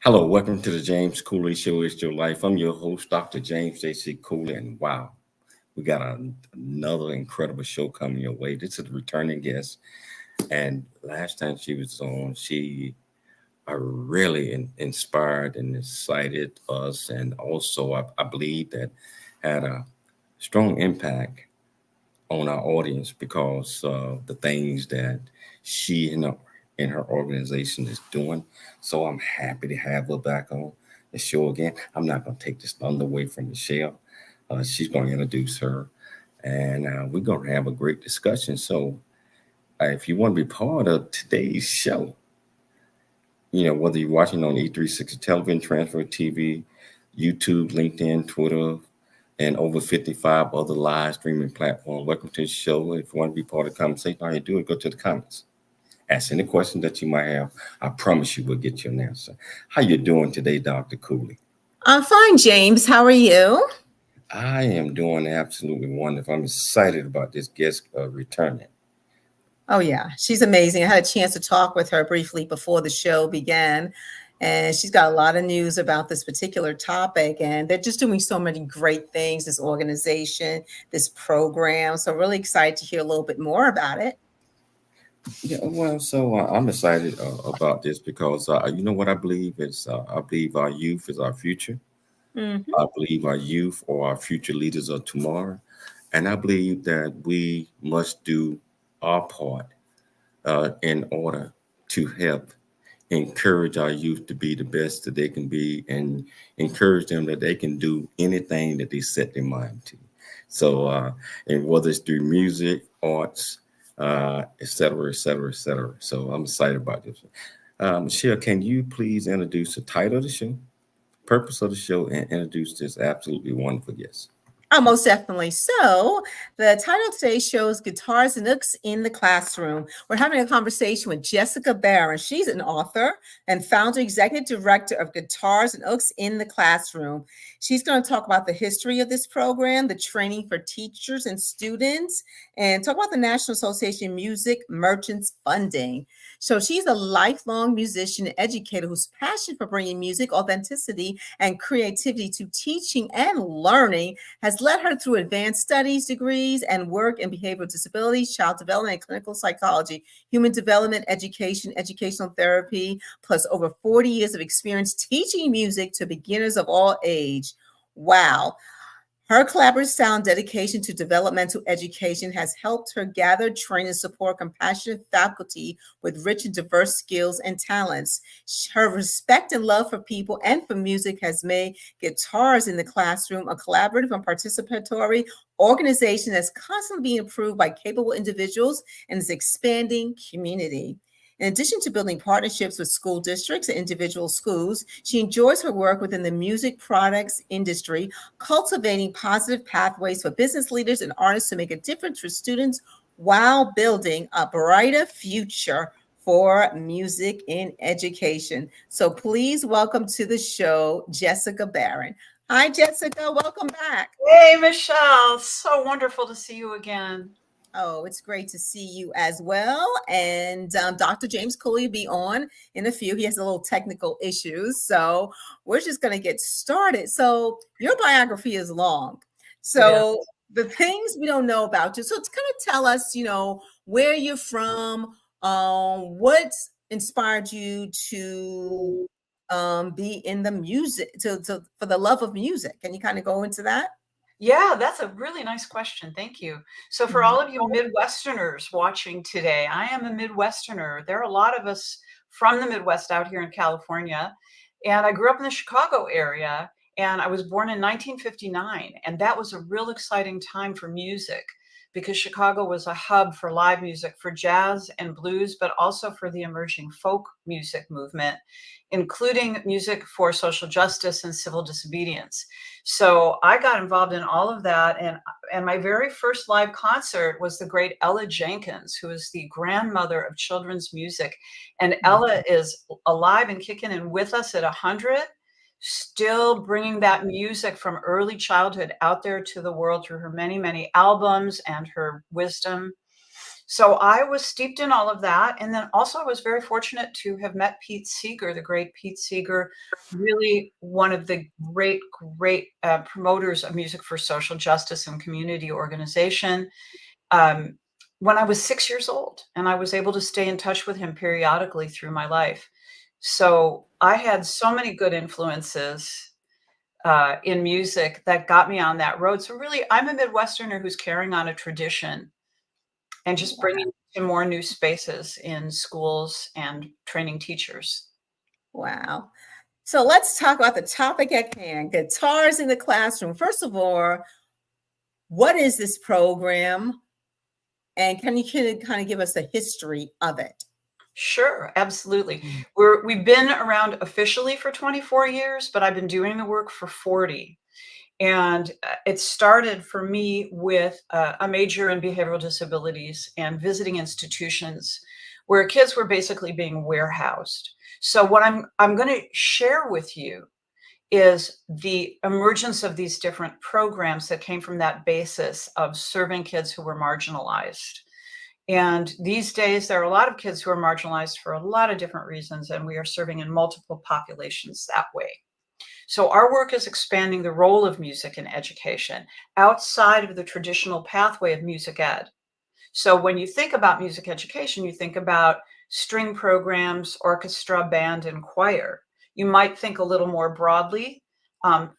Hello, welcome to the James Cooley Show. It's your life. I'm your host, Dr. James J.C. Cooley, and wow, we got another incredible show coming your way. This is a returning guest, and last time she was on, she really inspired and excited us, and also I believe that had a strong impact on our audience because of the things that she and her organization is doing. So I'm happy to have her back on the show again. I'm not going to take this thunder away from Michelle. She's going to introduce her, and we're going to have a great discussion. So if you want to be part of today's show, whether you're watching on E360 television, transfer TV, YouTube, LinkedIn, Twitter, and over 55 other live streaming platforms. Welcome to the show. If you want to be part of the conversation, all you do is go to the comments. Ask any question that you might have. I promise you we'll get you an answer. How you doing today, Dr. Cooley? I'm fine, James. How are you? I am doing absolutely wonderful. I'm excited about this guest returning. Oh, yeah. She's amazing. I had a chance to talk with her briefly before the show began, and she's got a lot of news about this particular topic. And they're just doing so many great things, this organization, this program. So, really excited to hear a little bit more about it. Yeah, well, so I'm excited about this because you know what I believe is I believe our youth is our future. Hmm. I believe our youth are our future leaders of tomorrow. And I believe that we must do our part in order to help encourage our youth to be the best that they can be and encourage them that they can do anything that they set their mind to. So, and whether it's through music, arts, et cetera, et cetera, et cetera. So I'm excited about this. Michelle, can you please introduce the title of the show, purpose of the show, and introduce this absolutely wonderful guest? Oh, most definitely. So, the title of today's show is Guitars and Nooks in the Classroom. We're having a conversation with Jessica Barron. She's an author and founder, executive director of Guitars and Nooks in the Classroom. She's going to talk about the history of this program, the training for teachers and students, and talk about the National Association of Music Merchants funding. So, she's a lifelong musician and educator whose passion for bringing music, authenticity, and creativity to teaching and learning has led her through advanced studies degrees and work in behavioral disabilities, child development, and clinical psychology, human development, education, educational therapy, plus over 40 years of experience teaching music to beginners of all age. Wow. Her collaborative style and dedication to developmental education has helped her gather, train, and support compassionate faculty with rich and diverse skills and talents. Her respect and love for people and for music has made Guitars in the Classroom a collaborative and participatory organization that's constantly being improved by capable individuals and its expanding community. In addition to building partnerships with school districts and individual schools, she enjoys her work within the music products industry, cultivating positive pathways for business leaders and artists to make a difference for students while building a brighter future for music in education. So please welcome to the show, Jessica Barron. Hi, Jessica. Welcome back. Hey, Michelle. So wonderful to see you again. Oh, it's great to see you as well. And Dr. James Cooley will be on in a few. He has a little technical issues. So we're just going to get started. So your biography is long. So the things we don't know about you. So it's kind of tell us, where you're from, what inspired you to be in the music, for the love of music. Can you kind of go into that? Yeah, that's a really nice question. Thank you. So, for all of you Midwesterners watching today, I am a Midwesterner. There are a lot of us from the Midwest out here in California. And I grew up in the Chicago area, and I was born in 1959. And that was a real exciting time for music because Chicago was a hub for live music, for jazz and blues, but also for the emerging folk music movement, including music for social justice and civil disobedience. So I got involved in all of that. And my very first live concert was the great Ella Jenkins, who is the grandmother of children's music. And Ella is alive and kicking and with us at 100, still bringing that music from early childhood out there to the world through her many, many albums and her wisdom. So I was steeped in all of that. And then also I was very fortunate to have met Pete Seeger, the great Pete Seeger, really one of the great, great promoters of music for social justice and community organization. When I was 6 years old, and I was able to stay in touch with him periodically through my life. So I had so many good influences in music that got me on that road. So really, I'm a Midwesterner who's carrying on a tradition and just bringing in more new spaces in schools and training teachers. Wow. So let's talk about the topic at hand, guitars in the classroom. First of all, what is this program? And can you kind of give us the history of it? Sure, absolutely. We've been around officially for 24 years, but I've been doing the work for 40. And it started for me with a major in behavioral disabilities and visiting institutions where kids were basically being warehoused. So what I'm going to share with you is the emergence of these different programs that came from that basis of serving kids who were marginalized. And these days, there are a lot of kids who are marginalized for a lot of different reasons, and we are serving in multiple populations that way. So our work is expanding the role of music in education outside of the traditional pathway of music ed. So when you think about music education, you think about string programs, orchestra, band, and choir. You might think a little more broadly,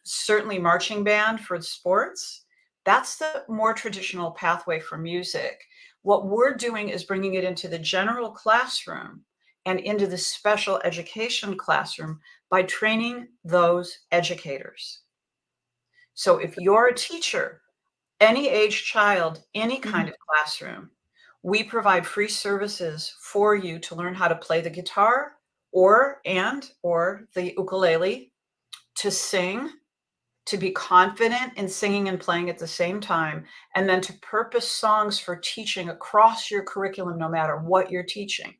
certainly marching band for sports. That's the more traditional pathway for music. What we're doing is bringing it into the general classroom and into the special education classroom by training those educators. So if you're a teacher, any age child, any kind of classroom, we provide free services for you to learn how to play the guitar or the ukulele, to sing, to be confident in singing and playing at the same time, and then to purpose songs for teaching across your curriculum, no matter what you're teaching.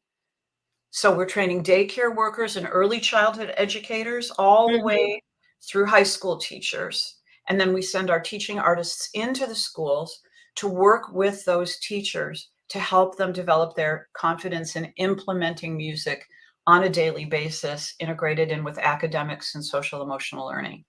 So we're training daycare workers and early childhood educators all the way through high school teachers. And then we send our teaching artists into the schools to work with those teachers to help them develop their confidence in implementing music on a daily basis, integrated in with academics and social emotional learning.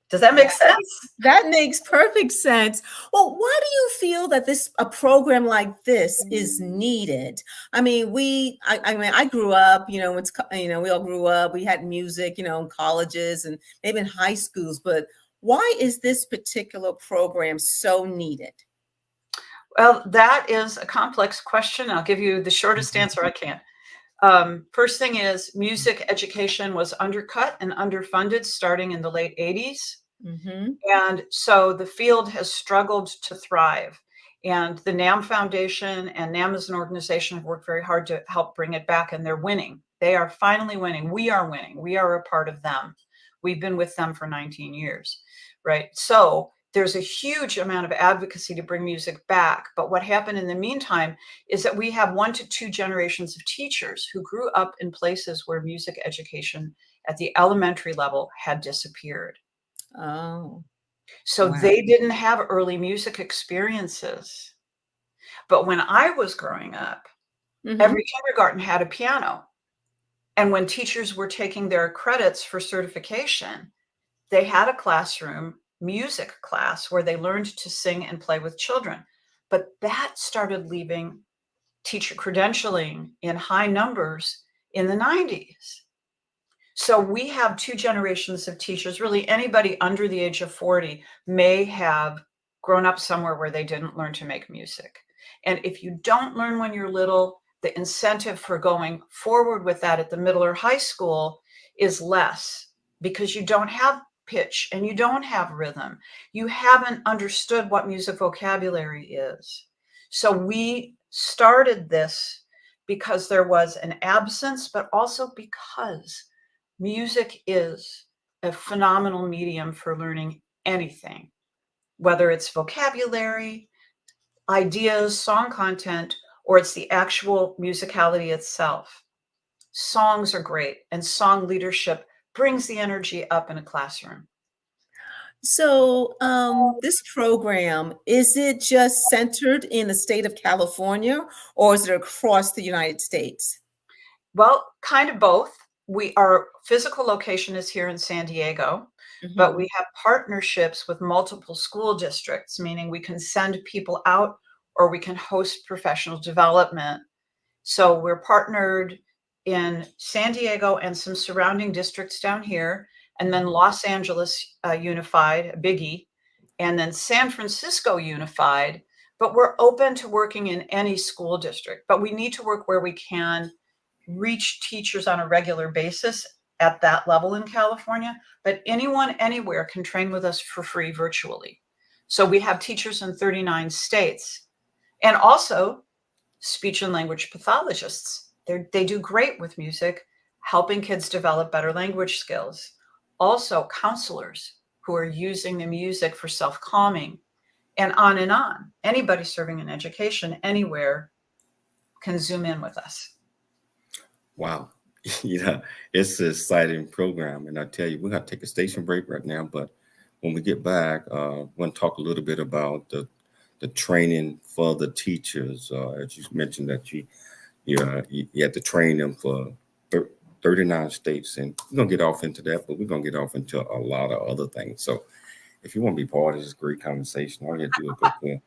Does that make sense? That makes perfect sense. Well, why do you feel that a program like this is needed? I mean, I grew up, we all grew up, we had music, in colleges and maybe in high schools, but why is this particular program so needed? Well, that is a complex question. I'll give you the shortest answer I can. First thing is, music education was undercut and underfunded starting in the late 80s. And so the field has struggled to thrive. And the NAMM Foundation and NAMM as an organization have worked very hard to help bring it back, and they're winning. They are finally winning. We are winning. We are a part of them. We've been with them for 19 years, right? So there's a huge amount of advocacy to bring music back. But what happened in the meantime is that we have 1 to 2 generations of teachers who grew up in places where music education at the elementary level had disappeared. Oh. So Wow. they didn't have early music experiences. But when I was growing up, every kindergarten had a piano. And when teachers were taking their credits for certification, they had a classroom music class where they learned to sing and play with children. But that started leaving teacher credentialing in high numbers in the 90s. So we have 2 generations of teachers. Really, anybody under the age of 40 may have grown up somewhere where they didn't learn to make music. And if you don't learn when you're little, the incentive for going forward with that at the middle or high school is less, because you don't have pitch and you don't have rhythm. You haven't understood what music vocabulary is. So we started this because there was an absence, but also because music is a phenomenal medium for learning anything, whether it's vocabulary, ideas, song content, or it's the actual musicality itself. Songs are great, and song leadership brings the energy up in a classroom. So, this program, is it just centered in the state of California or is it across the United States? Well, kind of both. Our physical location is here in San Diego, but Mhm. we have partnerships with multiple school districts, meaning we can send people out or we can host professional development. So we're partnered in San Diego and some surrounding districts down here, and then Los Angeles Unified, a biggie, and then San Francisco Unified. But we're open to working in any school district, but we need to work where we can reach teachers on a regular basis at that level in California. But anyone, anywhere can train with us for free virtually. So we have teachers in 39 states and also speech and language pathologists. They do great with music, helping kids develop better language skills. Also, counselors who are using the music for self-calming, and on and on. Anybody serving in education anywhere can Zoom in with us. Wow. Yeah, it's an exciting program. And I tell you, we're going to take a station break right now. But when we get back, we're going to talk a little bit about the training for the teachers. As you mentioned that you had to train them for 39 states. And we're going to get off into that, but we're going to get off into a lot of other things. So if you want to be part of this great conversation, all you have to do is go to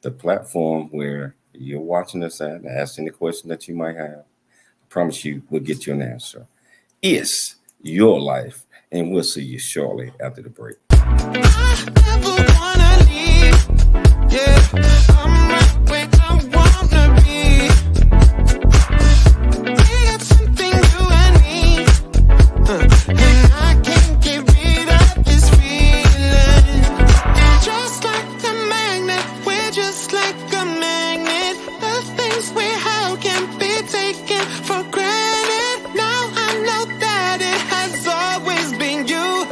the platform where you're watching us at and ask any question that you might have. I promise you we'll get you an answer. It's your life, and we'll see you shortly after the break. I never wanna leave. Yeah, I'm right where I wanna be. We got something you and me, and I can't get rid of this feeling. Just like a magnet, we're just like a magnet. The things we have can't be taken for granted. Now I know that it has always been you.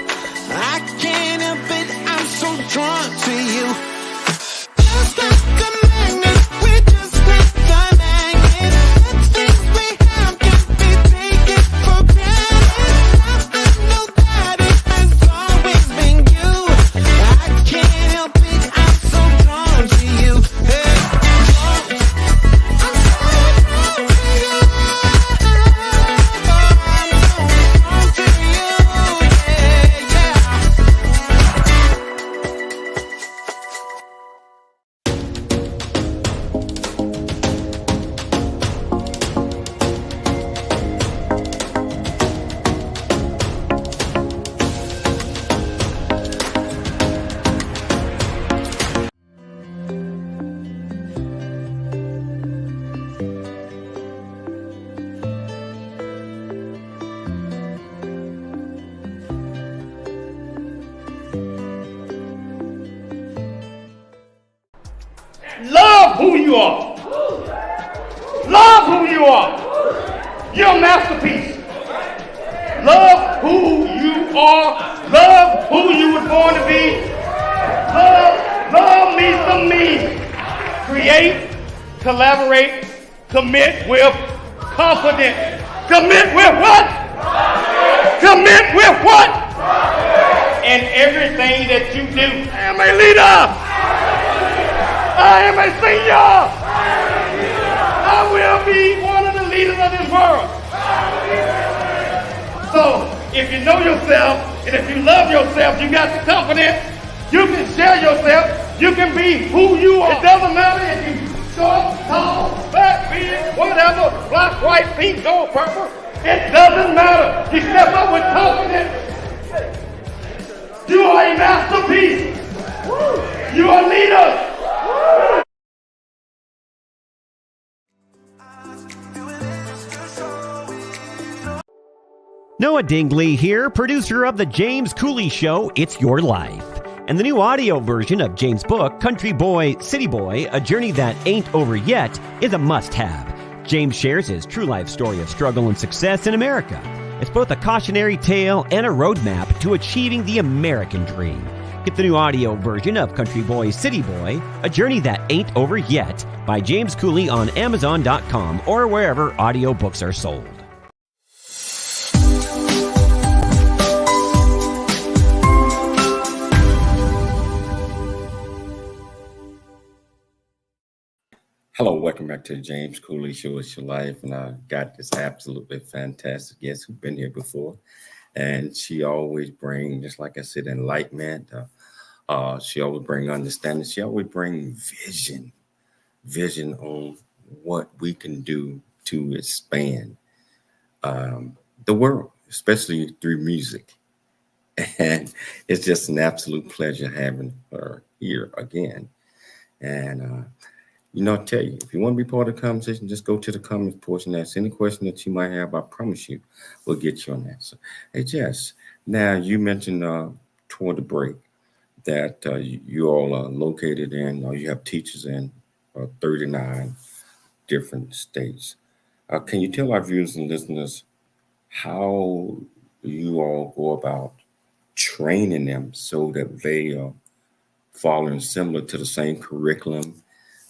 I can't help it, I'm so drawn to you. Just like a magnet, we're just like a magnet. The things we have can't be taken for granted. Now I know that it has always been you. I can't help it, I'm so drawn to you. Hey, I'm so drawn to you. I'm so drawn to you. Yeah, yeah. Love who you are. Love who you are. You're a masterpiece. Love who you are. Love who you were born to be. Love me some me. Create, collaborate, commit with confidence. Commit with what? Commit with what? In everything that you do. I am a leader. I am a senior. I will be one of the leaders of this world. So, if you know yourself, and if you love yourself, you got the confidence, you can share yourself, you can be who you are. It doesn't matter if you short, tall, fat, big, whatever, black, white, pink, gold, purple. It doesn't matter. You step up with confidence. You are a masterpiece. You are leaders. Noah Dingley here, producer of The James Cooley Show, It's Your Life. And the new audio version of James' book, Country Boy, City Boy, A Journey That Ain't Over Yet, is a must-have. James shares his true life story of struggle and success in America. It's both a cautionary tale and a roadmap to achieving the American dream. Get the new audio version of Country Boy, City Boy, A Journey That Ain't Over Yet by James Cooley on Amazon.com or wherever audiobooks are sold. Hello, welcome back to the James Cooley Show. It's your life, and I got this absolutely fantastic guest who's been here before, and she always brings, just like I said, enlightenment. She always bring understanding. She always bring vision on what we can do to expand the world, especially through music. And it's just an absolute pleasure having her here again. And I tell you, if you want to be part of the conversation, just go to the comments portion. Ask any question that you might have. I promise you, we'll get you an answer. Hey, Jess, now you mentioned toward the break that you all are located in, or you have teachers in 39 different states. Can you tell our viewers and listeners how you all go about training them so that they are following similar to the same curriculum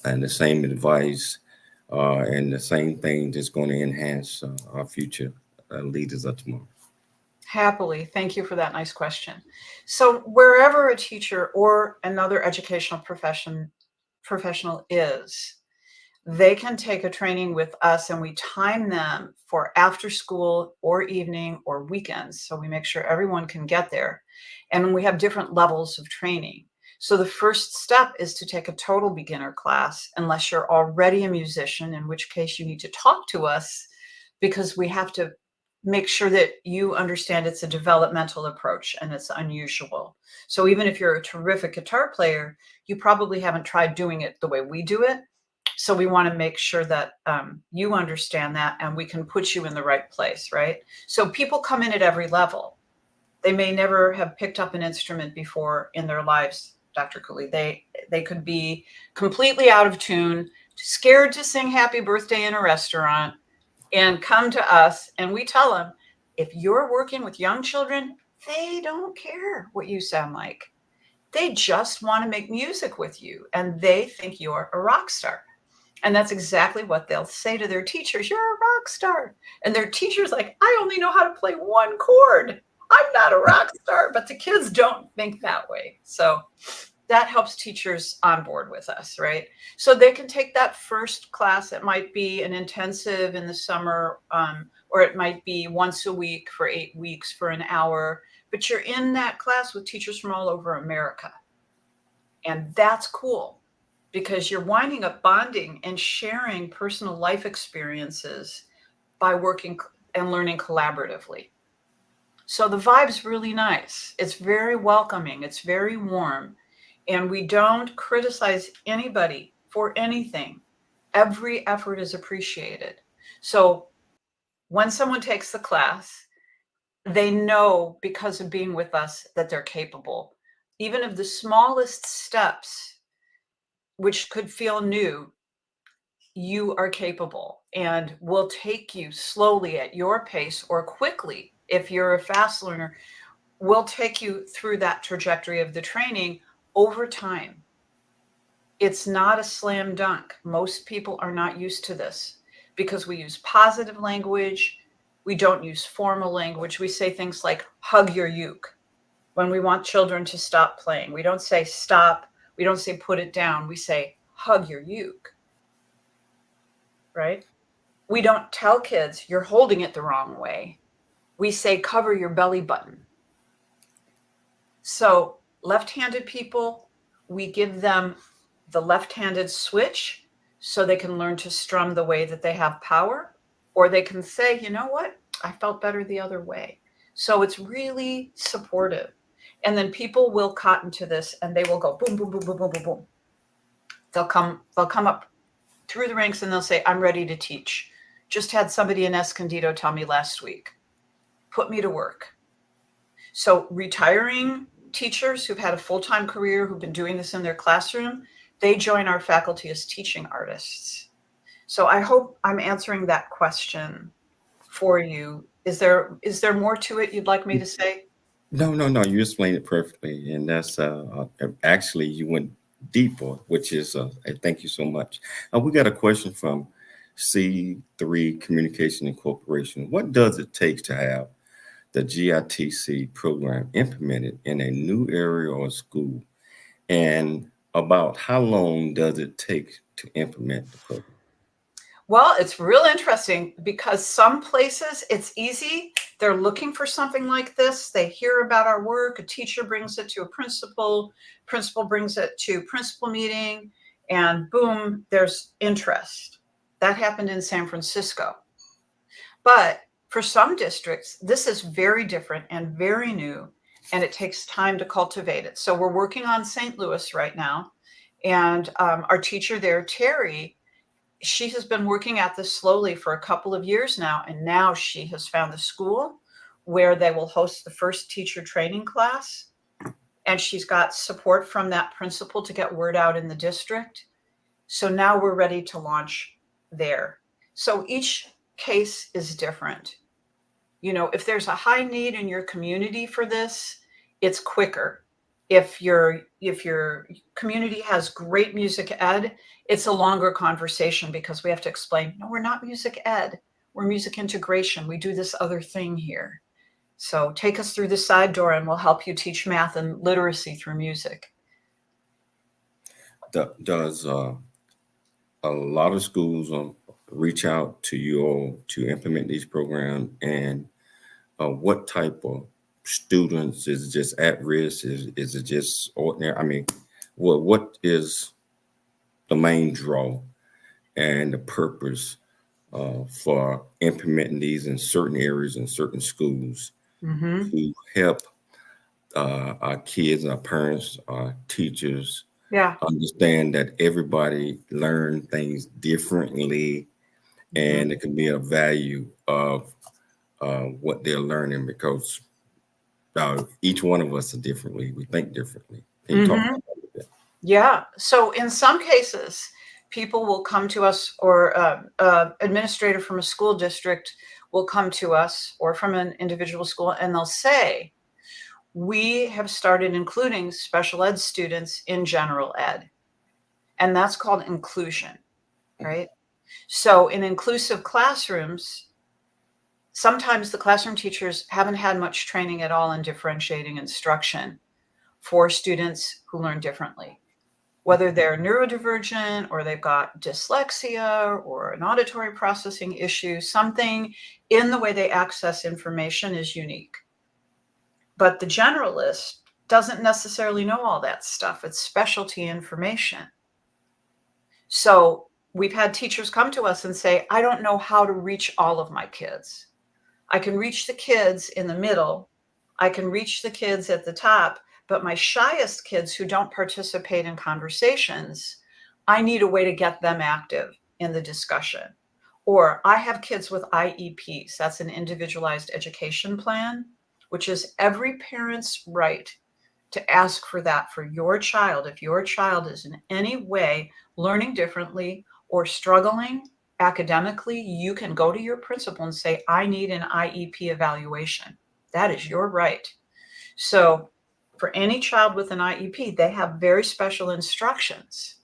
and the same advice and the same thing that's going to enhance our future leaders of tomorrow? Happily. Thank you for that nice question. So wherever a teacher or another educational professional is, they can take a training with us, and we time them for after school or evening or weekends. So we make sure everyone can get there. And we have different levels of training. So the first step is to take a total beginner class, unless you're already a musician, in which case you need to talk to us, because we have to make sure that you understand it's a developmental approach and it's unusual. So even if you're a terrific guitar player, you probably haven't tried doing it the way we do it. So we want to make sure that you understand that, and we can put you in the right place, right? So people come in at every level. They may never have picked up an instrument before in their lives, Dr. Cooley. They could be completely out of tune, scared to sing happy birthday in a restaurant, and come to us, and we tell them, if you're working with young children, they don't care what you sound like. They just want to make music with you, and they think you're a rock star. And that's exactly what they'll say to their teachers. You're a rock star. And their teacher's like, I only know how to play one chord. I'm not a rock star. But the kids don't think that way. So that helps teachers on board with us, right? So they can take that first class. It might be an intensive in the summer, or it might be once a week for 8 weeks for an hour. But you're in that class with teachers from all over America. And that's cool, because you're winding up bonding and sharing personal life experiences by working and learning collaboratively. So the vibe's really nice. It's very welcoming. It's very warm. And we don't criticize anybody for anything. Every effort is appreciated. So when someone takes the class, they know, because of being with us, that they're capable. Even of the smallest steps, which could feel new, you are capable, and we'll take you slowly at your pace, or quickly. If you're a fast learner, we'll take you through that trajectory of the training over time. It's not a slam dunk. Most people are not used to this, because we use positive language. We don't use formal language. We say things like hug your uke when we want children to stop playing. We don't say stop. We don't say put it down. We say hug your uke, right? We don't tell kids you're holding it the wrong way. We say cover your belly button. So left-handed people, we give them the left-handed switch so they can learn to strum the way that they have power, or they can say, you know what, I felt better the other way. So it's really supportive. And then people will cotton to this, and they will go boom, boom, boom, boom, boom, boom, boom. They'll come up through the ranks, and they'll say, I'm ready to teach. Just had somebody in Escondido tell me last week, put me to work. So retiring teachers who've had a full-time career, who've been doing this in their classroom, they join our faculty as teaching artists. So I hope I'm answering that question for you. Is there more to it you'd like me to say? No. You explained it perfectly, and that's actually you went deeper, which is thank you so much. We got a question from C3 Communication Incorporation. What does it take to have the GITC program implemented in a new area or school, and about how long does it take to implement the program? Well, it's real interesting because some places it's easy. They're looking for something like this. They hear about our work. A teacher brings it to a principal brings it to principal meeting, and boom, there's interest. That happened in San Francisco. But for some districts, this is very different and very new, and it takes time to cultivate it. So we're working on St. Louis right now, and our teacher there, Terry, she has been working at this slowly for a couple of years now, and now she has found a school where they will host the first teacher training class, and she's got support from that principal to get word out in the district. So now we're ready to launch there. So each case is different. You know, if there's a high need in your community for this, it's quicker. If your community has great music ed, it's a longer conversation because we have to explain, no, we're not music ed. We're music integration. We do this other thing here. So take us through the side door and we'll help you teach math and literacy through music. Does a lot of schools reach out to you all to implement these programs? And what type of students? Is it just at risk? Is it just ordinary? I mean, what is the main draw and the purpose for implementing these in certain areas and certain schools to help our kids, our parents, our teachers understand that everybody learn things differently, and it can be a value of what they're learning, because each one of us are differently. We think differently. Can you talk about that a little bit? Yeah. So in some cases, people will come to us, or administrator from a school district will come to us, or from an individual school, and they'll say, we have started including special ed students in general ed. And that's called inclusion, right? So in inclusive classrooms, sometimes the classroom teachers haven't had much training at all in differentiating instruction for students who learn differently, whether they're neurodivergent or they've got dyslexia or an auditory processing issue. Something in the way they access information is unique. But the generalist doesn't necessarily know all that stuff. It's specialty information. So we've had teachers come to us and say, I don't know how to reach all of my kids. I can reach the kids in the middle. I can reach the kids at the top, but my shyest kids who don't participate in conversations, I need a way to get them active in the discussion. Or I have kids with IEPs. That's an individualized education plan, which is every parent's right to ask for that for your child. If your child is in any way learning differently or struggling academically, you can go to your principal and say, I need an IEP evaluation. That is your right. So for any child with an IEP, they have very special instructions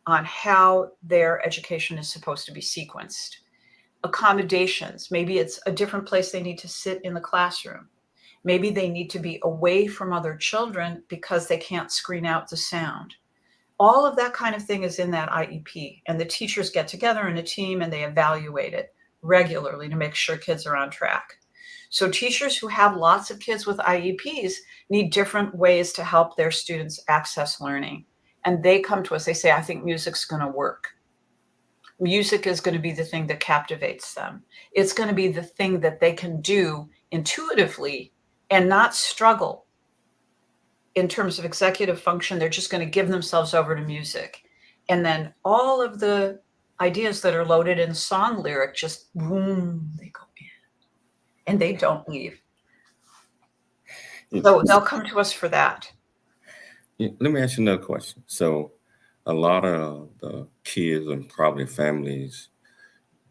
on how their education is supposed to be sequenced. Accommodations, maybe it's a different place they need to sit in the classroom. Maybe they need to be away from other children because they can't screen out the sound. All of that kind of thing is in that IEP, and the teachers get together in a team and they evaluate it regularly to make sure kids are on track. So teachers who have lots of kids with IEPs need different ways to help their students access learning. And they come to us, they say, I think music's going to work. Music is going to be the thing that captivates them. It's going to be the thing that they can do intuitively and not struggle in terms of executive function. They're just going to give themselves over to music. And then all of the ideas that are loaded in song lyric, just boom, they go in and they don't leave. So they'll come to us for that. Let me ask you another question. So a lot of the kids and probably families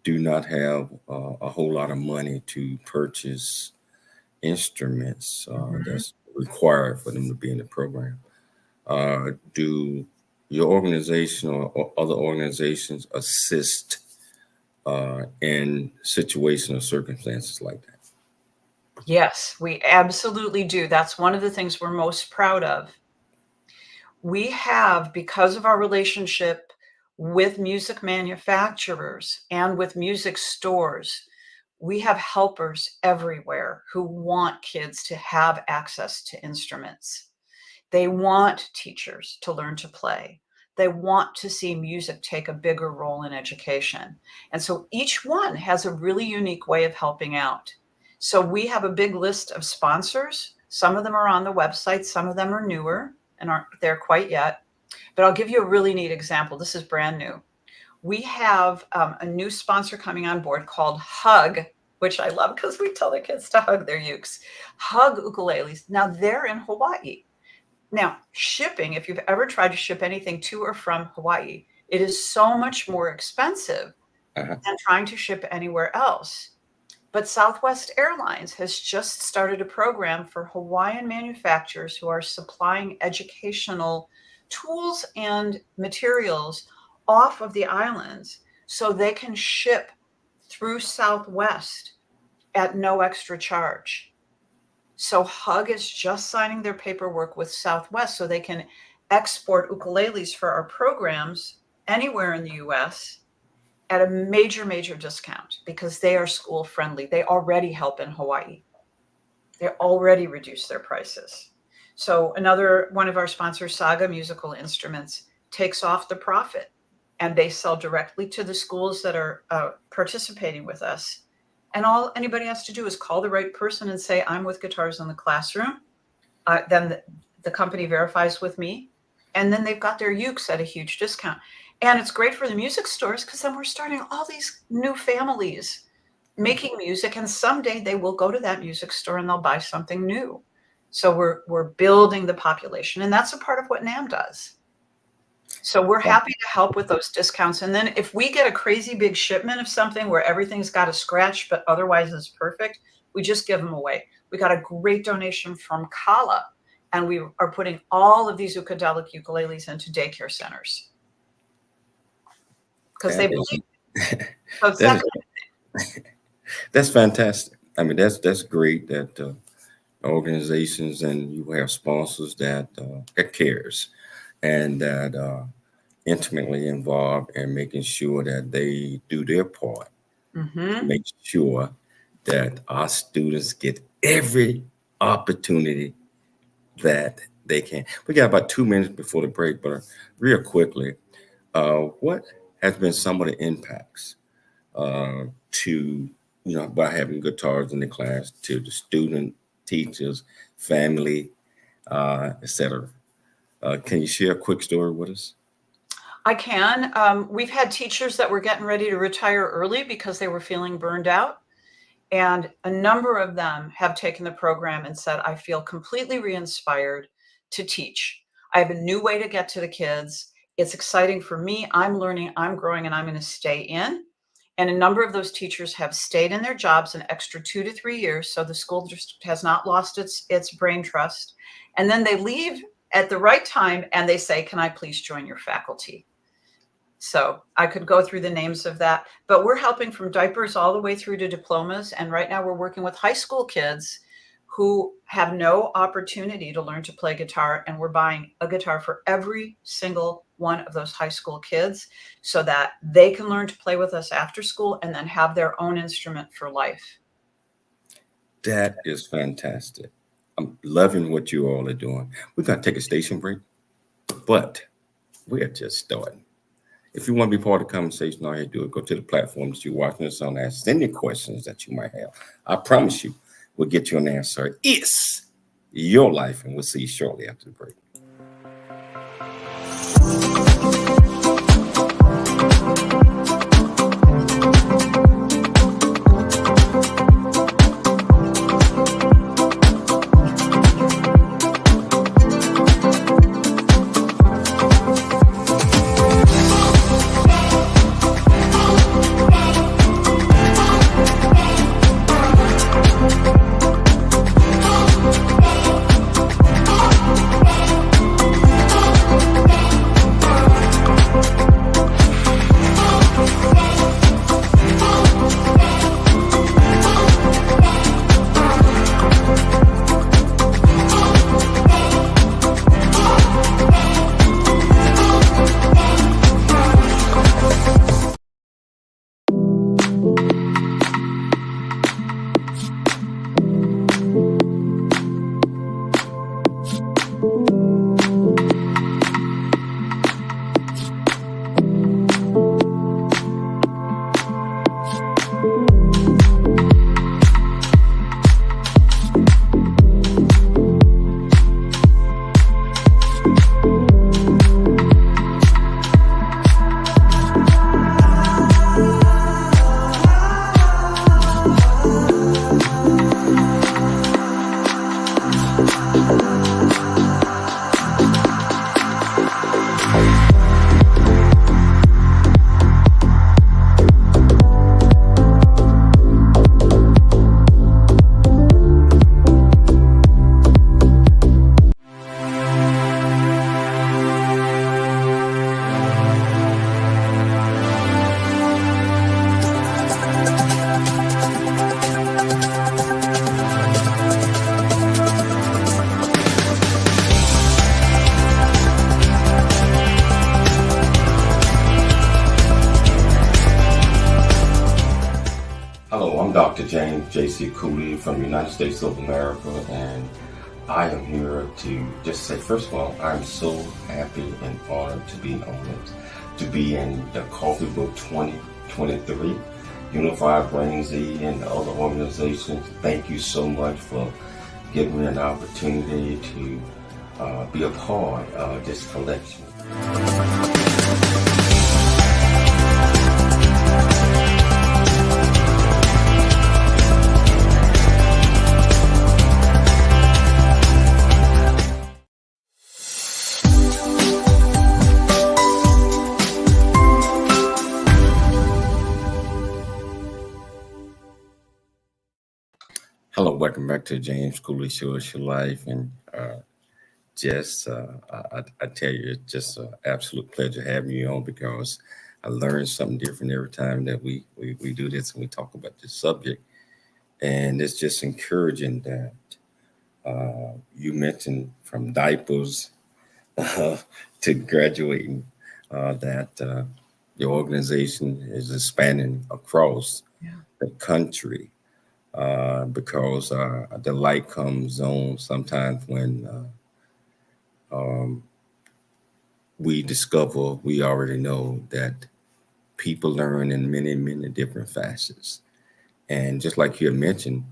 do not have a whole lot of money to purchase instruments that's required for them to be in the program. Do your organization or other organizations assist in situations or circumstances like that? Yes, we absolutely do. That's one of the things we're most proud of. We have, because of our relationship with music manufacturers and with music stores. We have helpers everywhere who want kids to have access to instruments. They want teachers to learn to play. They want to see music take a bigger role in education. And so each one has a really unique way of helping out. So we have a big list of sponsors. Some of them are on the website. Some of them are newer and aren't there quite yet. But I'll give you a really neat example. This is brand new. We have a new sponsor coming on board called Hug, which I love because we tell the kids to hug their ukes. Hug ukuleles. Now they're in Hawaii. Now, shipping, if you've ever tried to ship anything to or from Hawaii, it is so much more expensive than trying to ship anywhere else. But Southwest Airlines has just started a program for Hawaiian manufacturers who are supplying educational tools and materials off of the islands so they can ship through Southwest at no extra charge. So Hug is just signing their paperwork with Southwest so they can export ukuleles for our programs anywhere in the US at a major, major discount because they are school friendly. They already help in Hawaii. They already reduce their prices. So another one of our sponsors, Saga Musical Instruments, takes off the profit and they sell directly to the schools that are participating with us. And all anybody has to do is call the right person and say, I'm with Guitars in the Classroom. Then the company verifies with me. And then they've got their ukes at a huge discount. And it's great for the music stores because then we're starting all these new families making music. And someday they will go to that music store and they'll buy something new. So we're building the population. And that's a part of what NAMM does. So we're happy to help with those discounts. And then if we get a crazy big shipment of something where everything's got a scratch, but otherwise is perfect, we just give them away. We got a great donation from Kala, and we are putting all of these ukadelic ukuleles into daycare centers because they believe it. That's fantastic. I mean, that's great that organizations and you have sponsors that cares and that intimately involved in making sure that they do their part, make sure that our students get every opportunity that they can. We got about 2 minutes before the break, but real quickly, what has been some of the impacts to, by having guitars in the class to the student, teachers, family, etc.? Can you share a quick story with us? I can. We've had teachers that were getting ready to retire early because they were feeling burned out. And a number of them have taken the program and said, I feel completely re-inspired to teach. I have a new way to get to the kids. It's exciting for me. I'm learning, I'm growing, and I'm going to stay in. And a number of those teachers have stayed in their jobs an extra 2 to 3 years. So the school district has not lost its brain trust. And then they leave at the right time and they say, can I please join your faculty? So I could go through the names of that, but we're helping from diapers all the way through to diplomas. And right now we're working with high school kids who have no opportunity to learn to play guitar. And we're buying a guitar for every single one of those high school kids so that they can learn to play with us after school and then have their own instrument for life. That is fantastic. I'm loving what you all are doing. We're going to take a station break, but we're just starting. If you want to be part of the conversation, all you do is go to the platforms you're watching us on and send any questions that you might have. I promise you, we'll get you an answer. It's your life, and we'll see you shortly after the break. I'm Dr. James J.C. Cooley from the United States of America, and I am here to just say, first of all, I'm so happy and honored to be on it, to be in the Coffee Book 2023, Unified Brain Z and the other organizations. Thank you so much for giving me an opportunity to be a part of this collection. Hello, welcome back to James Cooley Show. It's your life, and I tell you, it's just an absolute pleasure having you on, because I learn something different every time that we do this and we talk about this subject. And it's just encouraging that you mentioned from diapers to graduating, that your organization is expanding across the country. Because the light comes on sometimes when we discover, we already know that people learn in many, many different facets. And just like you had mentioned,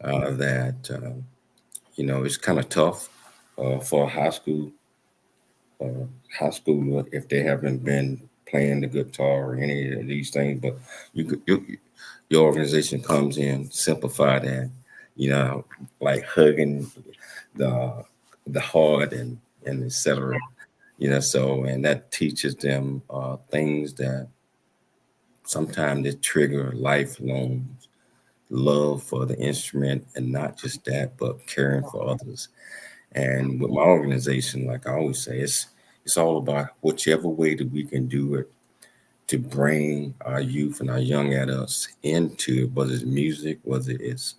that, it's kind of tough for a high school if they haven't been playing the guitar or any of these things, but your organization comes in, simplify that, like hugging the heart and et cetera, so, and that teaches them things that sometimes they trigger lifelong love for the instrument, and not just that, but caring for others. And with my organization, like I always say, it's all about whichever way that we can do it to bring our youth and our young adults into it, whether it's music, whether it's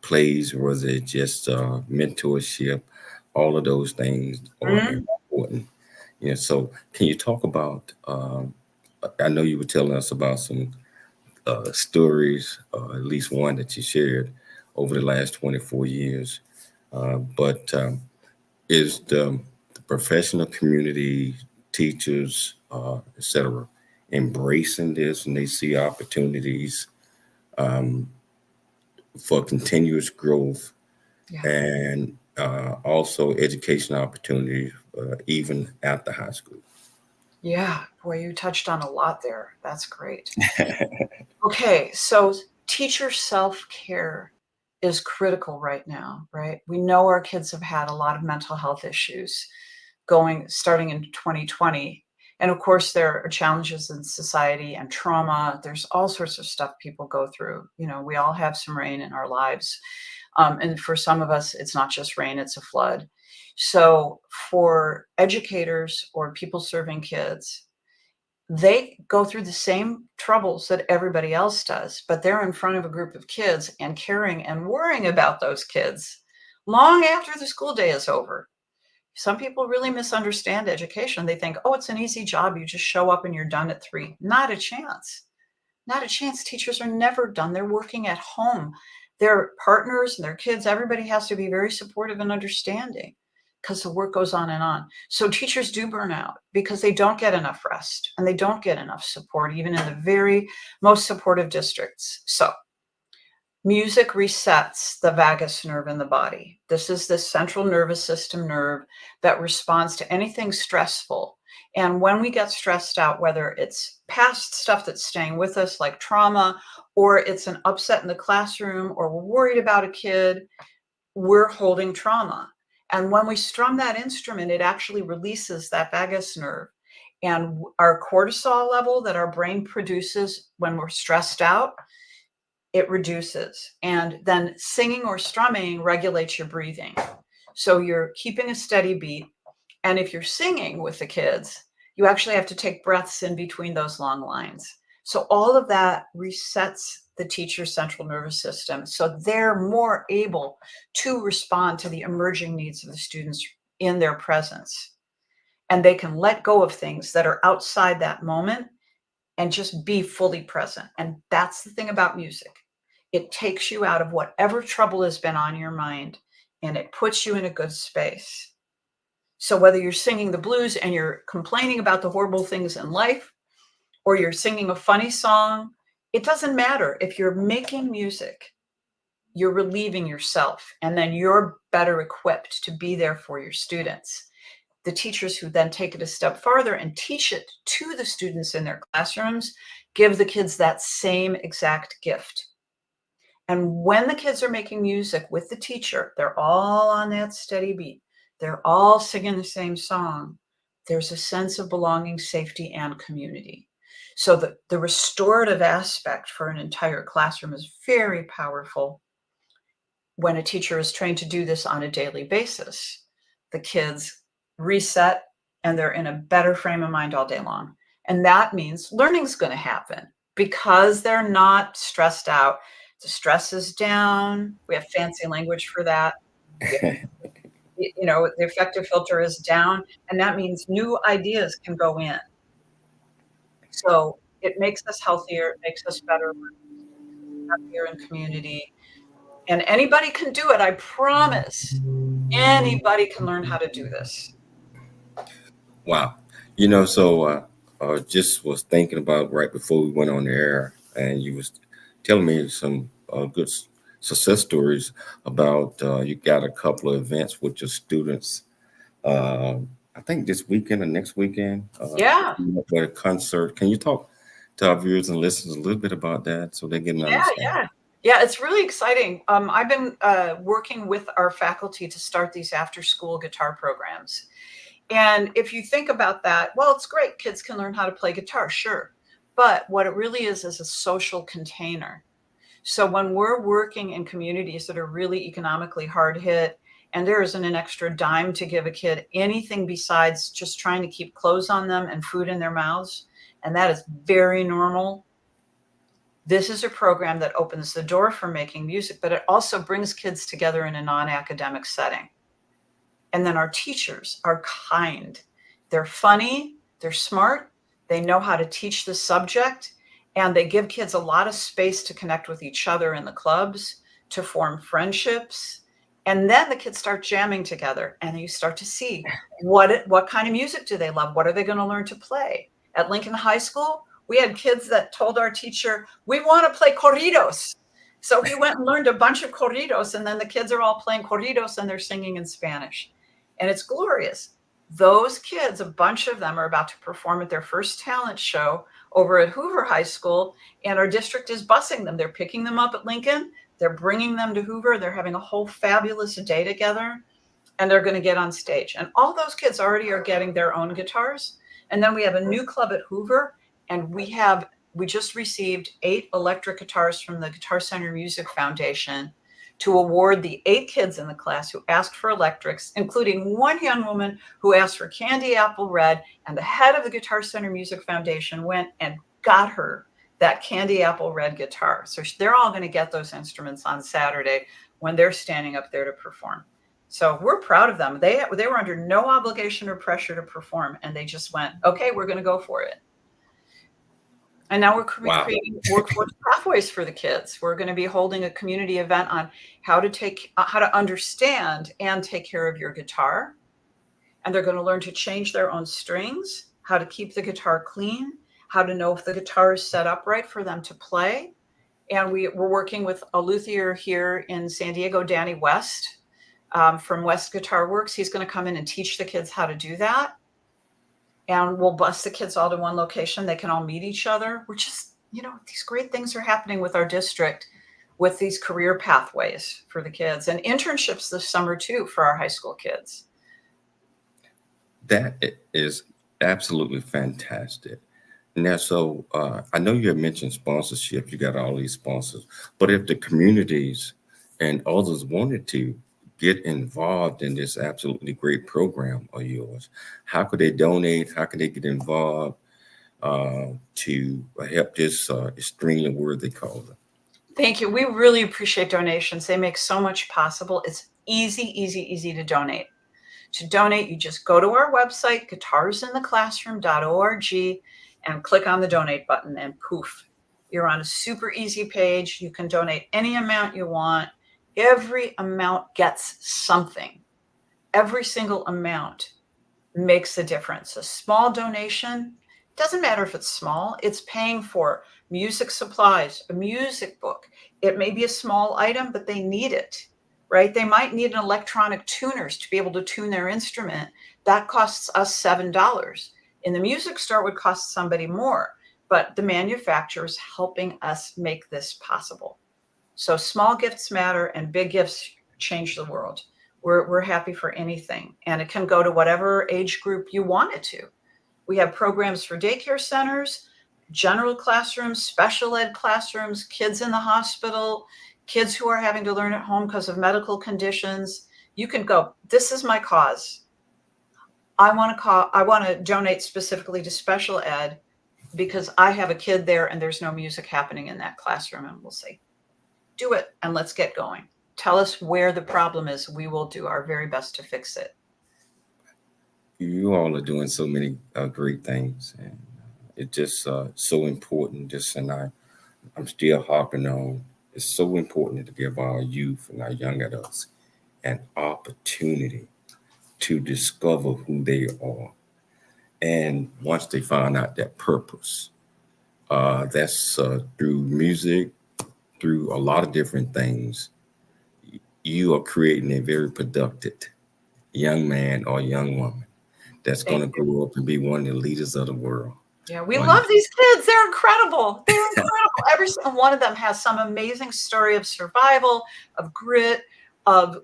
plays, whether it's just mentorship. All of those things are important. So can you talk about, I know you were telling us about some stories, at least one that you shared over the last 24 years, but is the professional community, teachers, et cetera, embracing this, and they see opportunities for continuous growth, and also education opportunities even after high school? Yeah, boy, you touched on a lot there. That's great. Okay, so teacher self-care is critical right now, right? We know our kids have had a lot of mental health issues starting in 2020. And of course, there are challenges in society and trauma. There's all sorts of stuff people go through. We all have some rain in our lives. And for some of us, it's not just rain, it's a flood. So for educators or people serving kids, they go through the same troubles that everybody else does, but they're in front of a group of kids and caring and worrying about those kids long after the school day is over. Some people really misunderstand education. They think, oh, it's an easy job. You just show up and you're done at 3. Not a chance. Not a chance. Teachers are never done. They're working at home. Their partners and their kids, everybody has to be very supportive and understanding, because the work goes on and on. So teachers do burn out because they don't get enough rest and they don't get enough support, even in the very most supportive districts. So music resets the vagus nerve in the body. This is the central nervous system nerve that responds to anything stressful. And when we get stressed out, whether it's past stuff that's staying with us, like trauma, or it's an upset in the classroom, or we're worried about a kid, we're holding trauma. And when we strum that instrument, it actually releases that vagus nerve. And our cortisol level that our brain produces when we're stressed out, it reduces. And then singing or strumming regulates your breathing. So you're keeping a steady beat. And if you're singing with the kids, you actually have to take breaths in between those long lines. So all of that resets the teacher's central nervous system, so they're more able to respond to the emerging needs of the students in their presence. And they can let go of things that are outside that moment and just be fully present. And that's the thing about music. It takes you out of whatever trouble has been on your mind, and it puts you in a good space. So whether you're singing the blues and you're complaining about the horrible things in life, or you're singing a funny song, it doesn't matter. If you're making music, you're relieving yourself, and then you're better equipped to be there for your students. The teachers who then take it a step farther and teach it to the students in their classrooms give the kids that same exact gift. And when the kids are making music with the teacher, they're all on that steady beat. They're all singing the same song. There's a sense of belonging, safety, and community. So the restorative aspect for an entire classroom is very powerful when a teacher is trained to do this on a daily basis. The kids reset and they're in a better frame of mind all day long. And that means learning's going to happen because they're not stressed out. The stress is down. We have fancy language for that. The affective filter is down, and that means new ideas can go in. So it makes us healthier, it makes us better, happier in community. And anybody can do it, I promise. Anybody can learn how to do this. Wow. Just was thinking about right before we went on the air, and you was telling me some good success stories about you got a couple of events with your students. I think this weekend or next weekend. Yeah. With a concert. Can you talk to our viewers and listeners a little bit about that so they get an understanding? Yeah, it's really exciting. I've been working with our faculty to start these after-school guitar programs. And if you think about that, well, it's great. Kids can learn how to play guitar, sure. But what it really is a social container. So when we're working in communities that are really economically hard hit, and there isn't an extra dime to give a kid anything besides just trying to keep clothes on them and food in their mouths, and that is very normal. This is a program that opens the door for making music, but it also brings kids together in a non-academic setting. And then our teachers are kind. They're funny, they're smart, they know how to teach the subject, and they give kids a lot of space to connect with each other in the clubs, to form friendships. And then the kids start jamming together, and you start to see what kind of music do they love? What are they going to learn to play? At Lincoln High School, we had kids that told our teacher, we want to play corridos. So we went and learned a bunch of corridos, and then the kids are all playing corridos and they're singing in Spanish. And it's glorious. Those kids, a bunch of them are about to perform at their first talent show over at Hoover High School, and our district is busing them. They're picking them up at Lincoln. They're bringing them to Hoover. They're having a whole fabulous day together, and they're going to get on stage. And all those kids already are getting their own guitars. And then we have a new club at Hoover, and we just received 8 electric guitars from the Guitar Center Music Foundation to award the 8 kids in the class who asked for electrics, including one young woman who asked for Candy Apple Red, and the head of the Guitar Center Music Foundation went and got her that Candy Apple Red guitar. So they're all going to get those instruments on Saturday when they're standing up there to perform. So we're proud of them. They were under no obligation or pressure to perform, and they just went, okay, we're going to go for it. And now we're creating workforce pathways for the kids. We're going to be holding a community event on how to understand and take care of your guitar. And they're going to learn to change their own strings, how to keep the guitar clean, how to know if the guitar is set up right for them to play. And we're working with a luthier here in San Diego, Danny West, from West Guitar Works. He's going to come in and teach the kids how to do that. And we'll bus the kids all to one location. They can all meet each other. We're just, these great things are happening with our district with these career pathways for the kids, and internships this summer too for our high school kids. That is absolutely fantastic. Now, so I know you have mentioned sponsorship. You got all these sponsors, but if the communities and others wanted to get involved in this absolutely great program of yours, how could they donate? How could they get involved to help this extremely worthy cause? Thank you. We really appreciate donations. They make so much possible. It's easy to donate. To donate, you just go to our website, guitarsintheclassroom.org, and click on the donate button, and poof, You're on a super easy page. You can donate any amount you want. Every amount gets something. Every single amount makes a difference. A small donation, doesn't matter if it's small, it's paying for music supplies, a music book. It may be a small item, but they need it, right? They might need an electronic tuners to be able to tune their instrument. That costs us $7. In the music store, it would cost somebody more, but the manufacturer is helping us make this possible. So small gifts matter and big gifts change the world. We're happy for anything, and it can go to whatever age group you want it to. We have programs for daycare centers, general classrooms, special ed classrooms, kids in the hospital, kids who are having to learn at home because of medical conditions. You can go, this is my cause. I want to donate specifically to special ed because I have a kid there and there's no music happening in that classroom. And we'll say, do it and let's get going. Tell us where the problem is. We will do our very best to fix it. You all are doing so many great things, and it's just so important. I'm still harping on. It's so important to give our youth and our young adults an opportunity to discover who they are, and once they find out that purpose, that's through music, through a lot of different things. You are creating a very productive young man or young woman that's going to grow up and be one of the leaders of the world. Yeah, we love these kids. They're incredible. They're incredible. Every single one of them has some amazing story of survival, of grit, of,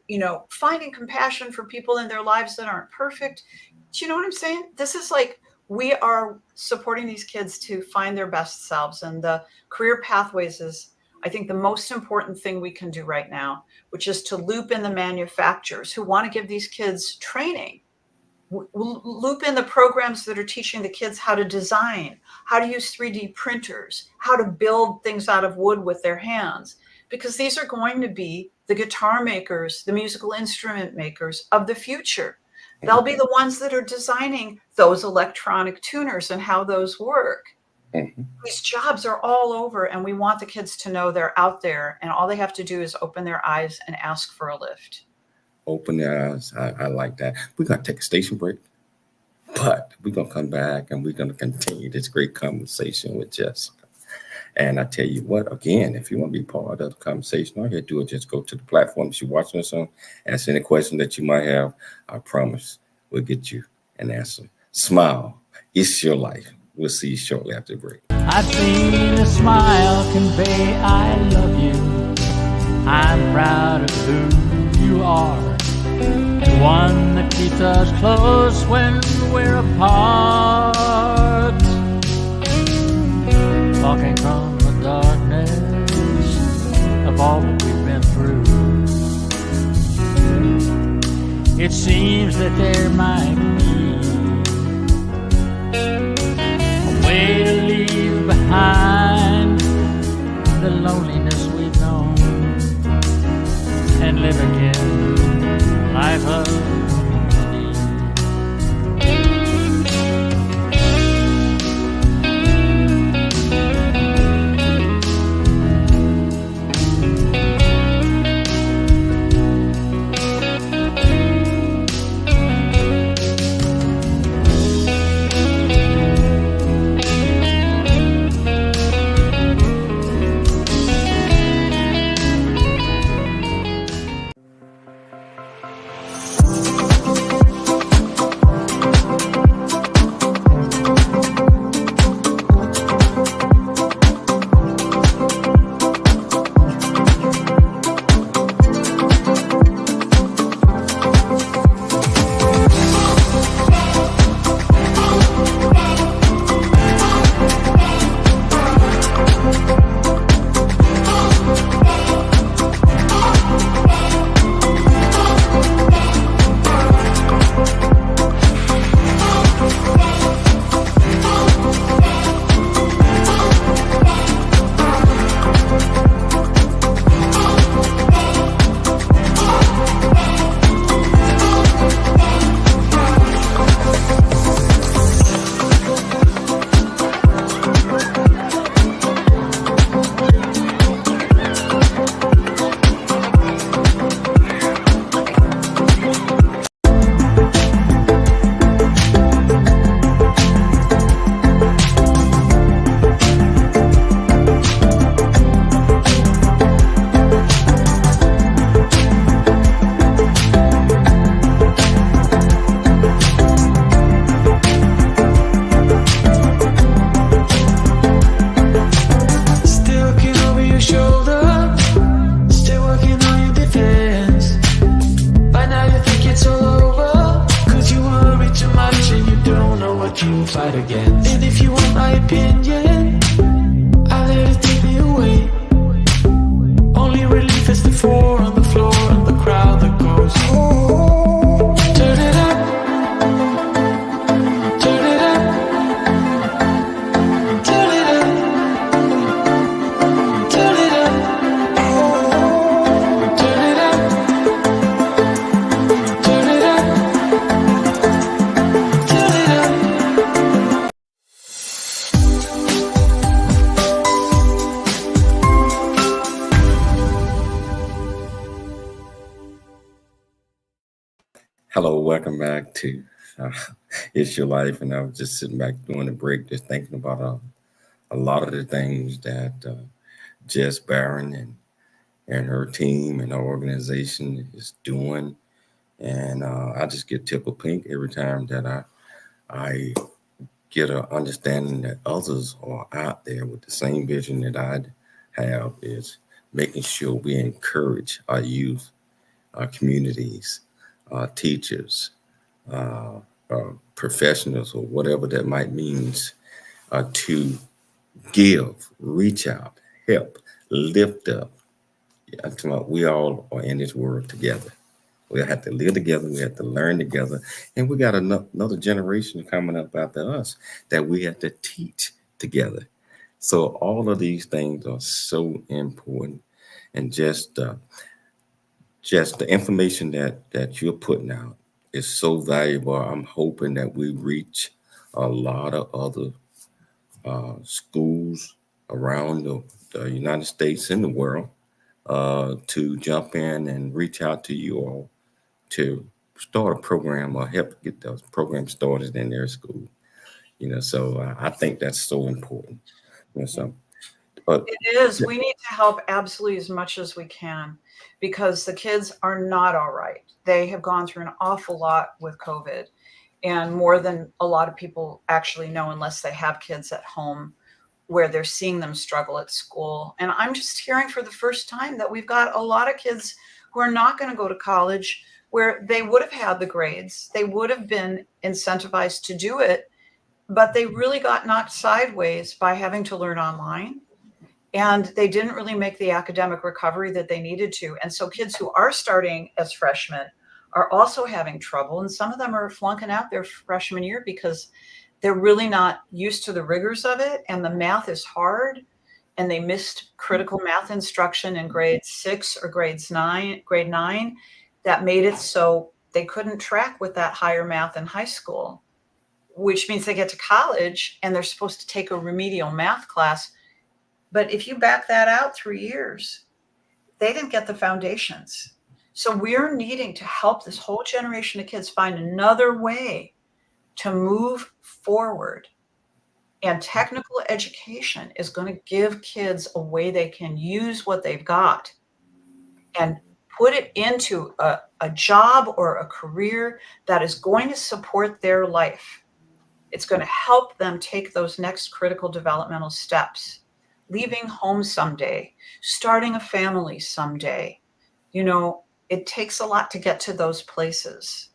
finding compassion for people in their lives that aren't perfect. Do you know what I'm saying? This is like, we are supporting these kids to find their best selves, and the career pathways is, I think, the most important thing we can do right now, which is to loop in the manufacturers who want to give these kids training. Loop in the programs that are teaching the kids how to design, how to use 3D printers, how to build things out of wood with their hands, because these are going to be the guitar makers, the musical instrument makers of the future. They'll be the ones that are designing those electronic tuners and how those work. Mm-hmm. These jobs are all over, and we want the kids to know they're out there, and all they have to do is open their eyes and ask for a lift. Open their eyes. I like that. We're going to take a station break, but we're going to come back and we're going to continue this great conversation with Jessica. And I tell you what, again, if you want to be part of the conversation, all you have to do is just go to the platform that you're watching us on, ask any question that you might have. I promise we'll get you an answer. Smile. It's your life. We'll see you shortly after the break. I've seen a smile convey I love you. I'm proud of who you are. The one that keeps us close when we're apart. Talking from the darkness of all that we've been through. It seems that there might be a way to leave behind the loneliness we've known and live again life of need. Hello, welcome back to uh, It's Your Life. And I was just sitting back doing a break, just thinking about a lot of the things that Jess Barron and her team and her organization is doing. And I just get tickled pink every time that I get an understanding that others are out there with the same vision that I have, is making sure we encourage our youth, our communities, our teachers, uh, professionals, or whatever that might means, to give, reach out, help, lift up. I'm talking about we all are in this world together. We have to live together. We have to learn together. And we got another generation coming up after us that we have to teach together. So all of these things are so important. And just the information that you're putting out is so valuable. I'm hoping that we reach a lot of other schools around the United States and the world, to jump in and reach out to you all to start a program or help get those programs started in their school. So I think that's so important. So, but It is. We need to help absolutely as much as we can because the kids are not all right. They have gone through an awful lot with COVID, and more than a lot of people actually know unless they have kids at home where they're seeing them struggle at school. And I'm just hearing for the first time that we've got a lot of kids who are not going to go to college where they would have had the grades, they would have been incentivized to do it, but they really got knocked sideways by having to learn online, and they didn't really make the academic recovery that they needed to. And so kids who are starting as freshmen are also having trouble. And some of them are flunking out their freshman year because they're really not used to the rigors of it. And the math is hard. And they missed critical math instruction in grade 6 or grade 9, that made it so they couldn't track with that higher math in high school, which means they get to college and they're supposed to take a remedial math class. But if you back that out 3 years, they didn't get the foundations. So we're needing to help this whole generation of kids find another way to move forward. And technical education is going to give kids a way they can use what they've got and put it into a job or a career that is going to support their life. It's going to help them take those next critical developmental steps. Leaving home someday, starting a family someday. It takes a lot to get to those places.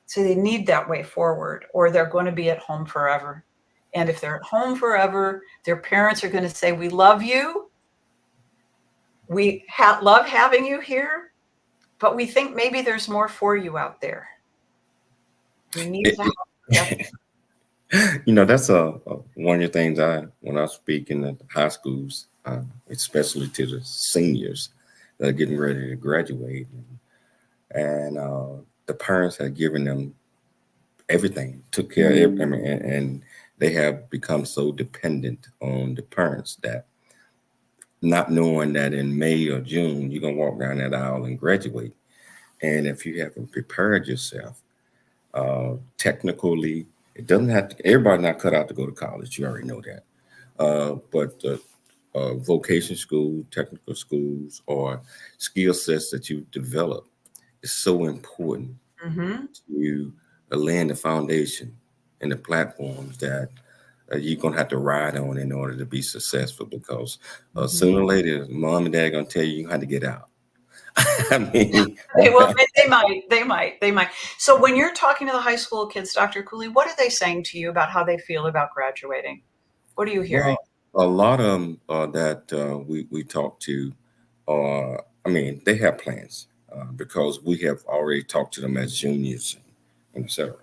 So they need that way forward, or they're going to be at home forever. And if they're at home forever, their parents are going to say, we love you. We love having you here, but we think maybe there's more for you out there. We need to help. That's one of the things when I speak in the high schools, especially to the seniors that are getting ready to graduate, and the parents have given them everything, took care of everything, and they have become so dependent on the parents that, not knowing that in May or June you're gonna walk down that aisle and graduate, and if you haven't prepared yourself technically. It doesn't have to, everybody not cut out to go to college. You already know that. But vocation school, technical schools, or skill sets that you develop is so important to laying the foundation and the platforms that you're going to have to ride on in order to be successful, because sooner or later, mom and dad are going to tell you how to get out. I mean, Well, they might. So when you're talking to the high school kids, Dr. Cooley, what are they saying to you about how they feel about graduating? What are you hearing? well, a lot of them that we talk to are, they have plans, because we have already talked to them as juniors and et cetera.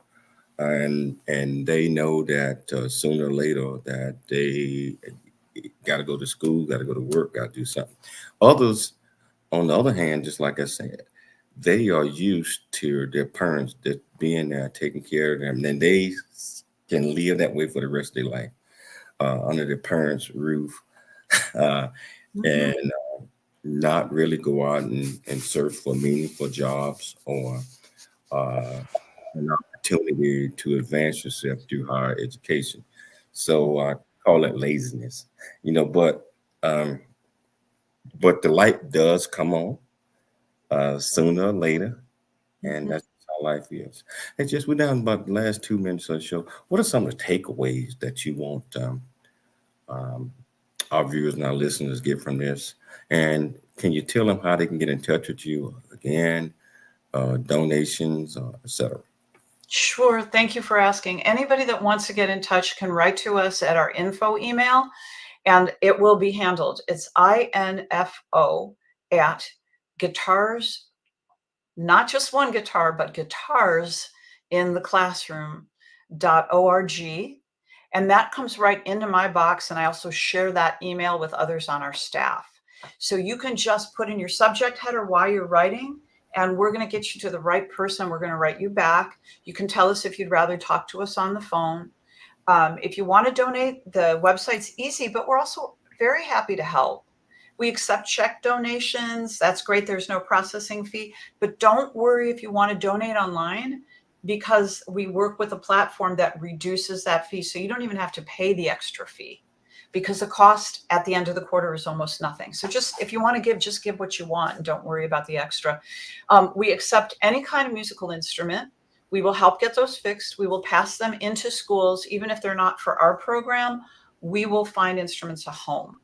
And they know that sooner or later that they got to go to school, got to go to work, got to do something. Others, on the other hand, just like I said, they are used to their parents that being there, taking care of them, and they can live that way for the rest of their life, under their parents' roof, and not really go out and search for meaningful jobs, or an opportunity to advance yourself through higher education. So I call it laziness, um, but the light does come on sooner or later, and that's how life is. Hey, just we're down about the last 2 minutes of the show. What are some of the takeaways that you want um, our viewers and our listeners get from this? And can you tell them how they can get in touch with you again, donations, etc.? Sure. Thank you for asking. Anybody that wants to get in touch can write to us at our info email, and it will be handled. It's info at guitars, not just one guitar, but guitars in the classroom.org. And that comes right into my box. And I also share that email with others on our staff. So you can just put in your subject header while you're writing, and we're going to get you to the right person. We're going to write you back. You can tell us if you'd rather talk to us on the phone. If you want to donate, the website's easy, but we're also very happy to help. We accept check donations. That's great. There's no processing fee. But don't worry if you want to donate online, because we work with a platform that reduces that fee. So you don't even have to pay the extra fee, because the cost at the end of the quarter is almost nothing. So just if you want to give, just give what you want and don't worry about the extra. We accept any kind of musical instrument. We will help get those fixed. We will pass them into schools. Even if they're not for our program, we will find instruments a home.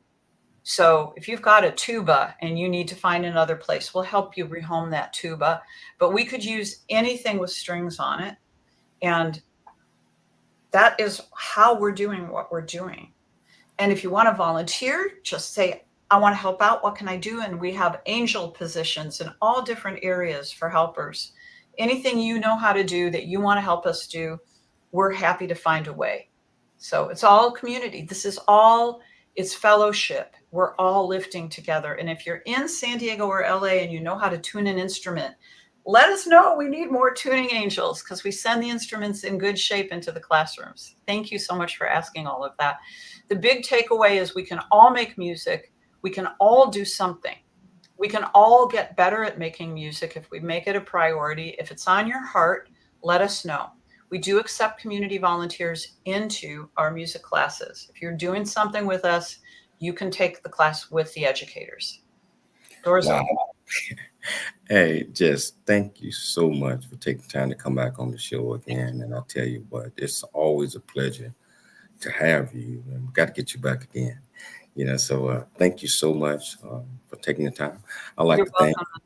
So if you've got a tuba and you need to find another place, we'll help you rehome that tuba. But we could use anything with strings on it. And that is how we're doing what we're doing. And if you want to volunteer, just say, I want to help out. What can I do? And we have angel positions in all different areas for helpers. Anything you know how to do that you want to help us do, we're happy to find a way. So it's all community. It's fellowship. We're all lifting together. And if you're in San Diego or LA and you know how to tune an instrument, let us know. We need more tuning angels, because we send the instruments in good shape into the classrooms. Thank you so much for asking all of that. The big takeaway is we can all make music. We can all do something. We can all get better at making music if we make it a priority. If it's on your heart, let us know. We do accept community volunteers into our music classes. If you're doing something with us, you can take the class with the educators. Doors open. Hey, Jess, thank you so much for taking time to come back on the show again. And I'll tell you what, it's always a pleasure to have you. And we've got to get you back again. So thank you so much for taking the time. I'd like You're to thank welcome.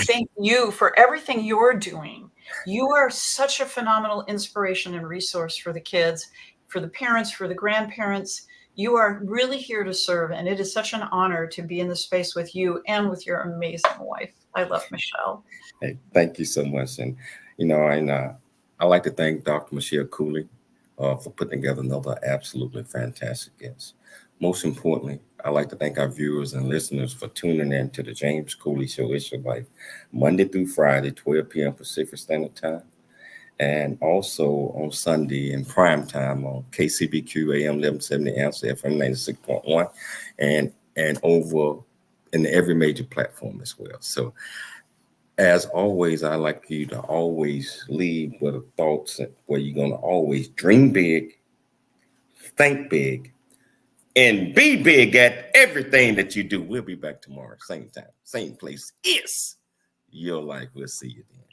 Thank you for everything you're doing. You are such a phenomenal inspiration and resource for the kids, for the parents, for the grandparents. You are really here to serve, and it is such an honor to be in the space with you and with your amazing wife. I love Michelle. Hey, thank you so much. And, I'd like to thank Dr. Michelle Cooley for putting together another absolutely fantastic guest. Most importantly, I'd like to thank our viewers and listeners for tuning in to the James Cooley Show. It's Your Life, Monday through Friday, 12 p.m. Pacific Standard Time, and also on Sunday in prime time on KCBQ AM 1170 Answer FM 96.1, and over in every major platform as well. So, as always, I like you to always leave with a thoughts where you're going to always dream big, think big, and be big at everything that you do. We'll be back tomorrow, same time, same place. It's Your Life. We'll see you then.